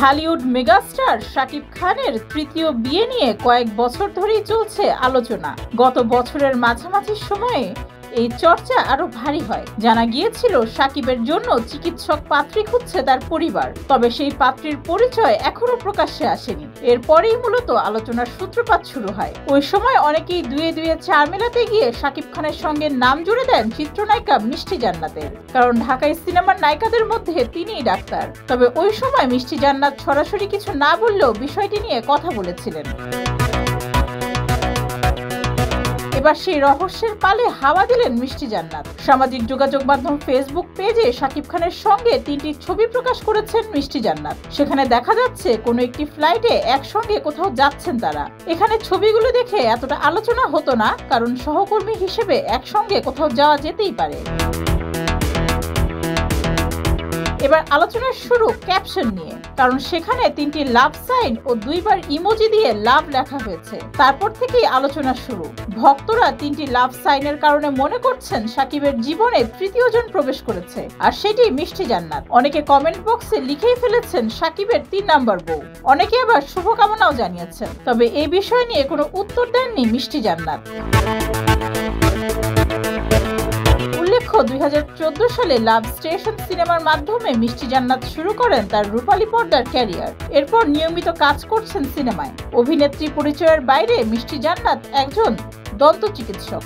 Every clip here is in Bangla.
ঢালিউড মেগাস্টার শাকিব খানের তৃতীয় বিয়ে নিয়ে কয়েক বছর ধরেই চলছে আলোচনা। গত বছরের মাঝামাঝি সময়ে এই চর্চা আরো ভারী হয়। জানা গিয়েছিল শাকিবের জন্য চিকিৎসক পাত্রী খুঁজছে তার পরিবার, তবে সেই পাত্রীর পরিচয় এখনো প্রকাশ্যে আসেনি। এরপরেই মূলত আলোচনার সূত্রপাত শুরু হয়। ওই সময় অনেকেই দুয়ে দুয়ে চার মেলাতে গিয়ে শাকিব খানের সঙ্গে নাম জুড়ে দেন চিত্রনায়িকা মিষ্টি জান্নাতের, কারণ ঢাকাই সিনেমার নায়িকাদের মধ্যে তিনিই ডাক্তার। তবে ওই সময় মিষ্টি জান্নাত সরাসরি কিছু না বললেও বিষয়টি নিয়ে কথা বলেছিলেন। এবার সেই রহস্যের পালে হাওয়া দিলেন মিষ্টি জান্নাত। সামাজিক যোগাযোগ মাধ্যম ফেসবুক পেজে শাকিব খানের সঙ্গে 3টি ছবি প্রকাশ করেছেন মিষ্টি জান্নাত। সেখানে দেখা যাচ্ছে কোনো একটি ফ্লাইটে একসঙ্গে কোথাও যাচ্ছেন তারা। এখানে ছবিগুলো দেখে এতটা আলোচনা হতো না, কারণ সহকর্মী হিসেবে একসঙ্গে কোথাও যাওয়া যেতেই পারে। এবার আলোচনার শুরু ক্যাপশন নিয়ে, কারণ সেখানে 3টি লাভ সাইন ও 2বার ইমোজি দিয়ে লাভ লেখা হয়েছে। তারপর থেকেই আলোচনা শুরু। ভক্তরা 3টি লাভ সাইনের কারণে মনে করছেন শাকিবের জীবনে তৃতীয় জন প্রবেশ করেছে, আর সেটি মিষ্টি জান্নাত। অনেকে কমেন্ট বক্সে লিখেই ফেলেছেন শাকিবের 3 নাম্বার বউ। অনেকে আবার শুভকামনাও জানিয়েছেন, তবে এই বিষয় নিয়ে কোনো উত্তর দেননি মিষ্টি জান্নাত। 2014 সালে লাভ স্টেশন সিনেমার মাধ্যমে মিষ্টি জান্নাত শুরু করেন তার রূপালী পর্দার ক্যারিয়ার। এরপর নিয়মিত কাজ করছেন সিনেমায়। অভিনেত্রী পরিচয়ের বাইরে মিষ্টি জান্নাত একজন দন্ত চিকিৎসক।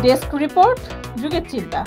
ডেস্ক রিপোর্ট, যুগের চিন্তা।